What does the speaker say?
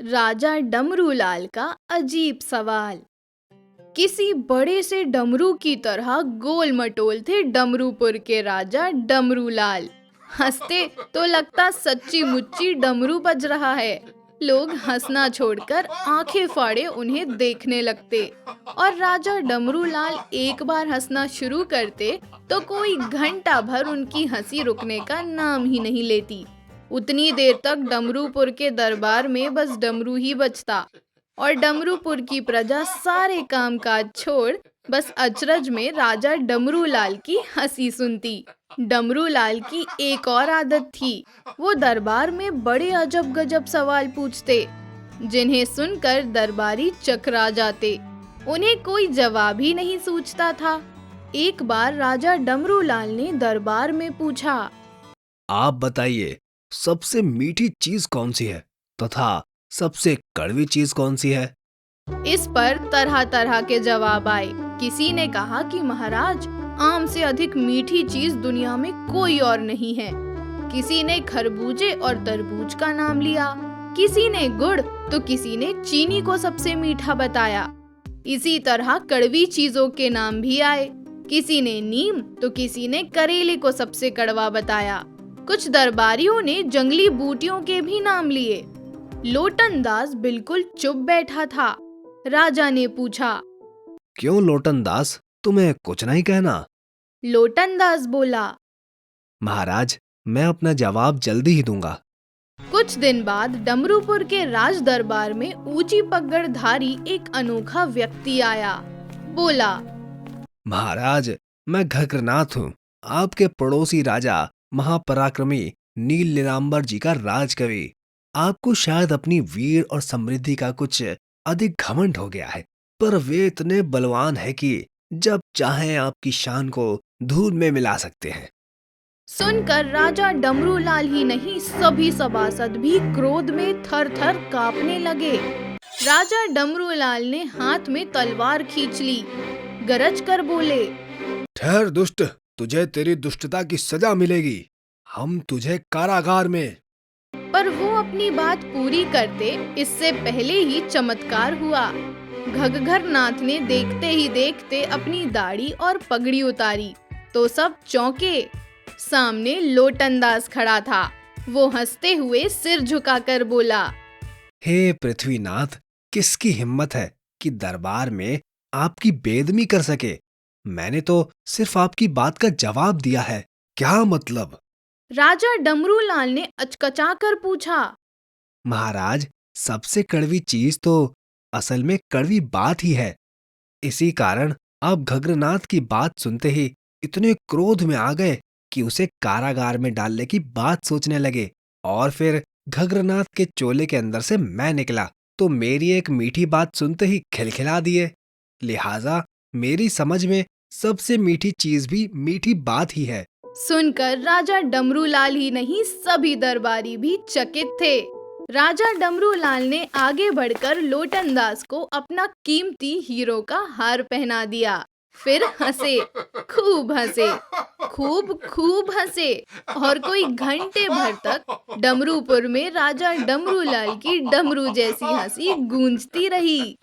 राजा डमरूलाल का अजीब सवाल। किसी बड़े से डमरू की तरह गोल मटोल थे डमरूपुर के राजा डमरूलाल। हंसते तो लगता सच्ची मुच्ची डमरू बज रहा है। लोग हंसना छोड़कर आंखें फाड़े उन्हें देखने लगते और राजा डमरूलाल एक बार हंसना शुरू करते तो कोई घंटा भर उनकी हंसी रुकने का नाम ही नहीं लेती। उतनी देर तक डमरूपुर के दरबार में बस डमरू ही बजता और डमरूपुर की प्रजा सारे कामकाज छोड़ बस अचरज में राजा डमरूलाल की हंसी सुनती। डमरूलाल की एक और आदत थी, वो दरबार में बड़े अजब गजब सवाल पूछते, जिन्हें सुनकर दरबारी चकरा जाते। उन्हें कोई जवाब ही नहीं सूझता था। एक बार राजा डमरूलाल ने दरबार में पूछा, आप बताइए, सबसे मीठी चीज कौन सी है तथा सबसे कड़वी चीज कौन सी है? इस पर तरह तरह के जवाब आए। किसी ने कहा कि महाराज, आम से अधिक मीठी चीज दुनिया में कोई और नहीं है। किसी ने खरबूजे और तरबूज का नाम लिया, किसी ने गुड़ तो किसी ने चीनी को सबसे मीठा बताया। इसी तरह कड़वी चीजों के नाम भी आए। किसी ने नीम तो किसी ने करेले को सबसे कड़वा बताया। कुछ दरबारियों ने जंगली बूटियों के भी नाम लिए। लोटन दास बिल्कुल चुप बैठा था। राजा ने पूछा, क्यों लोटन दास, तुम्हें कुछ नहीं कहना? लोटन दास बोला, महाराज, मैं अपना जवाब जल्दी ही दूंगा। कुछ दिन बाद डमरूपुर के राज दरबार में ऊंची पगड़धारी एक अनोखा व्यक्ति आया। बोला, महाराज, मैं घग्रनाथ हूँ, आपके पड़ोसी राजा महापराक्रमी नील नीलांबर जी का राजकवि। आपको शायद अपनी वीर और समृद्धि का कुछ अधिक घमंड हो गया है, पर वे इतने बलवान है कि जब चाहें आपकी शान को धूल में मिला सकते हैं। सुनकर राजा डमरूलाल ही नहीं, सभी सभासद भी क्रोध में थर थर कांपने लगे। राजा डमरूलाल ने हाथ में तलवार खींच ली। गरज कर बोले, ठहर दुष्ट, तुझे तेरी दुष्टता की सजा मिलेगी। हम तुझे कारागार में। पर वो अपनी बात पूरी करते इससे पहले ही चमत्कार हुआ। घग्गरनाथ ने देखते ही देखते अपनी दाढ़ी और पगड़ी उतारी तो सब चौंके। सामने लोटनदास खड़ा था। वो हंसते हुए सिर झुकाकर बोला, हे पृथ्वीनाथ, किसकी हिम्मत है कि दरबार में आपकी बेदमी कर सके? मैंने तो सिर्फ आपकी बात का जवाब दिया है, क्या मतलब? राजा डमरूलाल ने अचकचाकर पूछा, महाराज, सबसे कड़वी चीज तो असल में कड़वी बात ही है। इसी कारण आप घग्रनाथ की बात सुनते ही इतने क्रोध में आ गए कि उसे कारागार में डालने की बात सोचने लगे। और फिर घग्रनाथ के चोले के अंदर से मैं निकला तो मेरी एक मीठी बात सुनते ही खिलखिला दिए। लिहाजा मेरी समझ में सबसे मीठी चीज भी मीठी बात ही है। सुनकर राजा डमरूलाल ही नहीं, सभी दरबारी भी चकित थे। राजा डमरूलाल ने आगे बढ़कर लोटनदास को अपना कीमती हीरो का हार पहना दिया। फिर हंसे, खूब हंसे, खूब खूब हंसे और कोई घंटे भर तक डमरूपुर में राजा डमरूलाल की डमरू जैसी हंसी गूंजती रही।